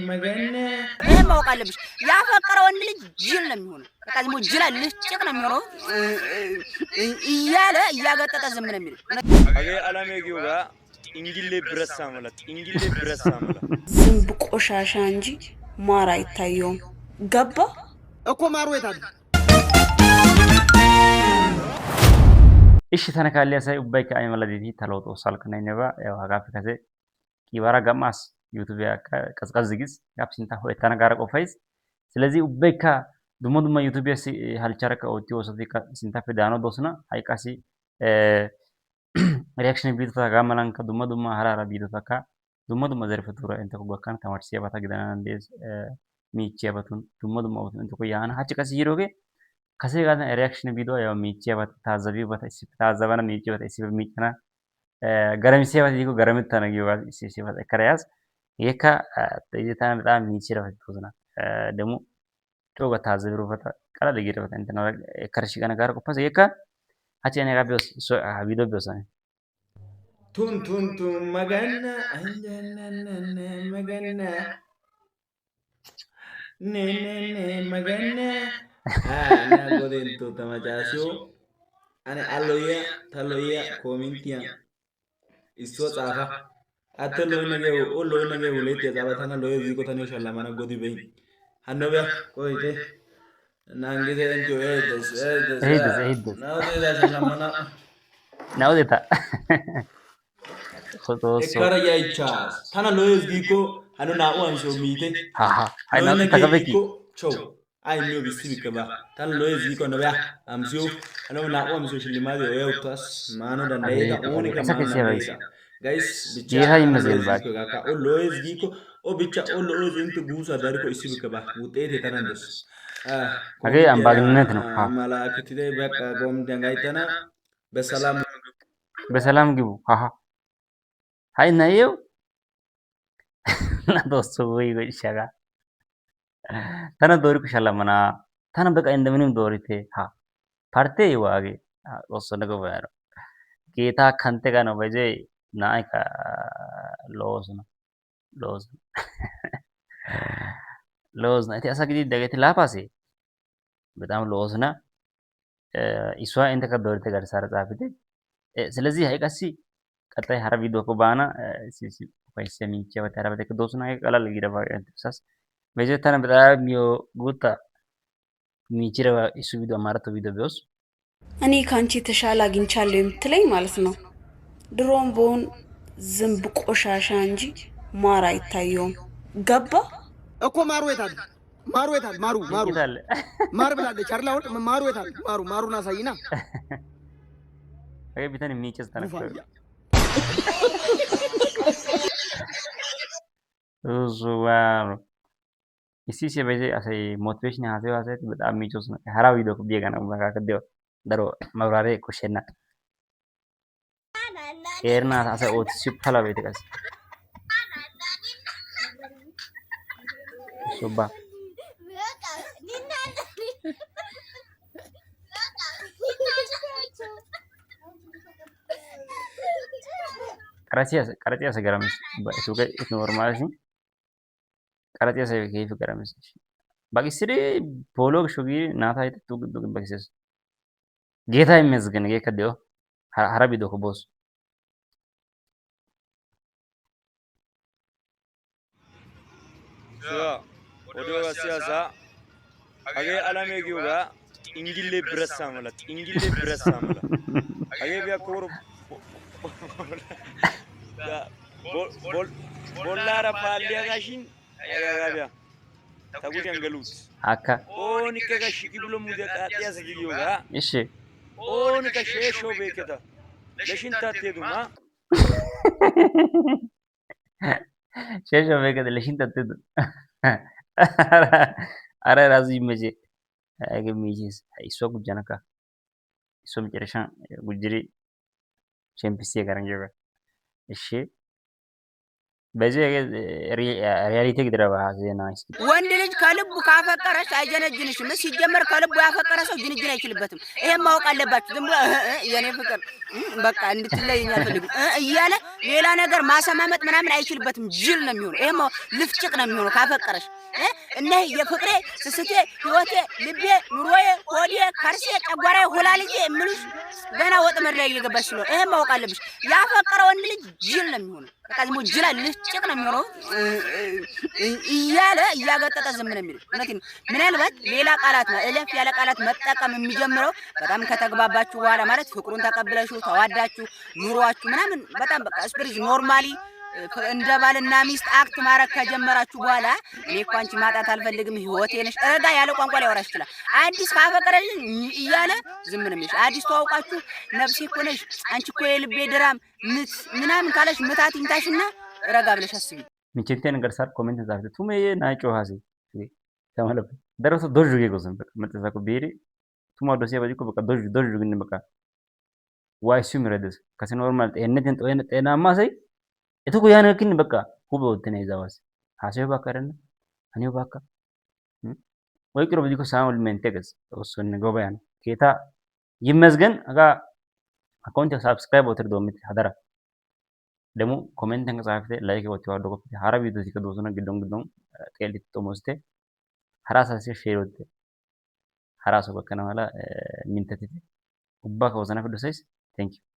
መገነ ይሄን ማወቅ አለብሽ። ያፈቀረ ወንድ ልጅ ጅል ነው የሚሆነው። በቃ ዝም ብሎ ጅል ልጭቅ ነው የሚሆነው እያለ እያገጠጠ ዝም ነው የሚለው። አገ አላሜ ጊዮጋ እንግሌ ብረሳ ማለት እንግሌ ብረሳ ማለት ዝንብ ቆሻሻ እንጂ ማር አይታየውም። ገባ እኮ ማሩ የታለ? እሺ ተነካለ ያሳይ ኡባይ ከአይ መለዲቲ ተለውጦ ሳልከና ነባ ያው አጋፍ ከዘ ቂባራ ገማስ ዩቲዩብ ያካ ቀዝቀዝ ግዝ ያብሲንታ ሆይ ተነጋረ ቆፋይስ ስለዚህ ኡባይካ ዱሞ ዩቲዩብ ያሲ halchara ኦቲ ወሰቲ ሲንታ ፈዳኖ ዶስና ሃይቃሲ ሪአክሽን ቪዲዮ ታጋመላንካ ዱሞ ሀራራ ቪዲዮ ታካ ዱሞ ዘርፈ ቱራ እንተ ኮጋካን ተማርሲያ ባታ ግዳና እንዴስ ሚቺያ ባቱን ዱሞ እንተ ኮያና ሀጭ ቀስ ይሮጌ ከዚህ ጋር ሪአክሽን ቪዲዮ ያው ሚቺያ ባታ ታዘቢው ባታ ታዘባና ሚቺያ ባታ ሲብ ሚጭና ገረምሲያ ባታ ይጎ ገረምታ ነው ይጎ ሲሲ ባታ ከሪያስ የካ ተይታን በጣም ሚቺራ ፈትቶና ደግሞ ጮጋ ታዘብሩ ባታ ቀላ ለጊረ ባታ እንተ ነው ከርሽ ጋር ጋር ቆፋስ የካ አቸኔ ጋር ቢወስ ቪዲዮ ቢወሳኔ ቱን መገነ አንጀነነ መገነ መገነ ana godento tamachasio ane aloya taloya komintia iso tsafa atelo nage o lo nage ulete tsaba thana loyo ziko thani shalama na godi bein hanobya koite nangi de enjo edes na de da shalama na ናውዴታ ፎቶስ ekara yaichas thana loyo ziko hanu na u ansho mite ሃሃ ሃይ ናውዴታ ተገበቂ chow ai mio bisibi kaba tan loye ziko no ya amsio ano na ko amsio shilimadi o yautas mano dan data unika Esa que mano se ve. data guys Jeha imazin bak. ka o loye ziko o bicha o loye zinto gusa dari ko isibi kaba utete tanandos Age ambagnነት ነው ሃ malaakati de baka gom dangaitana በሰላም በሰላም ግቡ ሃሃ ሃይ ናየው ናዶስ ወይ ወይሻጋ tana doori kushalamana tana baka indemnim doorite ha parte iwaage osso nago bayaro geeta kante gano baje naay ka loosna loosna loosna eti asa gidi dageti lapase በጣም loosna እሷ እንተ ከዶርተ ጋር ሳራ ጻፍቴ ስለዚህ ሃይቃሲ ቀጣይ ሀረ ቪዲዮ ኮባና ሲሲ ፋይሰሚቼ ወተራ በተከ ዶስና ቀላል ይገባ እንትሳስ በጀታና በጣም ዮ ጉታ ሚችራ እሱ ቪዲዮ አማራቶ ቪዲዮ ቢወስ እኔ ካንቺ ተሻለ አግኝቻለሁ የምትለኝ ማለት ነው። ድሮም ቦን ዝንብ ቆሻሻ እንጂ ማር አይታየውም። ገባ እኮ ማሩ የታል? ማሩ የታል? ማሩ ይታለ ማር ብላለች አይደል? አሁን ማሩ የታል? ማሩን አሳይና አይ ቢታን ሚችስ ተነከረ ዙዋር इसी से वैसे ऐसे मोटिवेशन यहाँ से वैसे बता मी जो हरा वीडियो को बिया गाना बगा कर दियो दरो मवरारे कुशेना एरना ऐसे ओ सिपला वेते कस सुबा कराची से गरम इसको के नॉर्मल है कराची से कहीं गरम है बाकी सिरे बोलोग शुगी ना था तू बाकी से गेथा इमेजगन गे कदियो हरा भी देखो बॉस ወዲዮ ሲያሳ አገ አላሜ ጊዮጋ እንግሌ ብረሳ ማለት እንግሌ ብረሳ ማለት አገ ቢያ ኮር ቦላራ ፓሊያ ጋሽን ያጋቢያ ታጉት ያንገሉት አካ ኦኒ ከጋሽ ይብሎ ሙዚቃ ያስ ጊዮጋ እሺ ኦኒ ከሸሾ ቤከታ ለሽንታ ተዱማ ሸሾ ቤከታ ለሽንታ ተዱ አረ ራዚ መጄ አገሚጂስ አይሶ ጉጃናካ እሱ መጨረሻ ጉጅሪ ቼምፒሲ ጋር እንጀራ እሺ በዚህ ሪያሊቲ ግድረባ ዜና እስኪ ወንድ ልጅ ከልቡ ካፈቀረሽ አይጀነጅንሽም። ሲጀመር ከልቡ ያፈቀረ ሰው ጅንጅን አይችልበትም። ይሄን ማወቅ አለባችሁ። ዝም ብሎ የኔ ፍቅር በቃ እንድትለይኝ አልፈልግም እያለ ሌላ ነገር ማሰማመጥ ምናምን አይችልበትም። ጅል ነው የሚሆነው። ይሄ ልፍጭቅ ነው የሚሆነው ካፈቀረሽ እና የፍቅሬ ስስቴ ህይወቴ ልቤ ኑሮዬ ሆዴ ከርሴ ጨጓራዬ ሆላልጄ የምልሽ ገና ወጥመድ ላይ እየገባሽ ስለሆነ ይሄን ማወቅ አለብሽ። ያፈቀረ ወንድ ልጅ ጅል ነው የሚሆነው። በቃ ዝም ብሎ ጅል ልፍጭቅ ነው የሚሆነው እያለ እያገጠጠ ዝም ነው የሚልሽ። እውነቴን ነው። ምናልባት ሌላ ቃላት እለፍ ያለ ቃላት መጠቀም የሚጀምረው በጣም ከተግባባችሁ በኋላ ማለት ፍቅሩን ተቀብለሽው ተዋዳችሁ ኑሯችሁ ምናምን በጣም በቃ ስፕሪት ኖርማሊ እንደ ባልና ሚስት አክት ማድረግ ከጀመራችሁ በኋላ እኔ እኮ አንቺ ማጣት አልፈልግም ህይወቴ ነሽ ረጋ ያለ ቋንቋ ሊያወራሽ ይችላል። አዲስ ካፈቀረሽ እያለ ዝም ነው የሚልሽ። አዲስ ተዋውቃችሁ ነፍሴ እኮ ነሽ አንቺ እኮ የልቤ ድራም ምናምን ካለሽ ምታት ይምታሽና ረጋ ብለሽ አስቢ። ሚቼንቴን ገርሳር ኮሜንት ዛፍተ ቱሜ ናጮ ሀሲ ተመለበ ደረሰ ዶጁ የጎዘን በቃ መጥዛቁ ቢሪ ቱማ ዶሴ በጂኮ በቃ ዶጁ ግን በቃ ዋይሱ ምረደስ ከሰ ኖርማል ጤናማ ሰይ እቱኩ ያነክን በቃ ሁቦ ወተነ ይዛዋስ ሀሴው ባከረን አኔው ባካ ወይ ቅርብ ዲኮ ሳሙል ሜንቴገስ ወሰን ጎባያን ጌታ ይመስገን አጋ አካውንት ሰብስክራይብ ወተር ዶሚት ሀደራ ደግሞ ኮሜንት ተንቀሳቅተ ላይክ ወጥቶ ወዶ ኮፒ ሀራ ቪዲዮ ሲከ ዶሰነ ግዶን ጤልት ቶሞስቴ ሀራሳ ሼር ወጥ ሀራሶ በከነ ማላ ሚንተት ኡባ ከወሰነ ፍዱሰይስ ቴንክ ዩ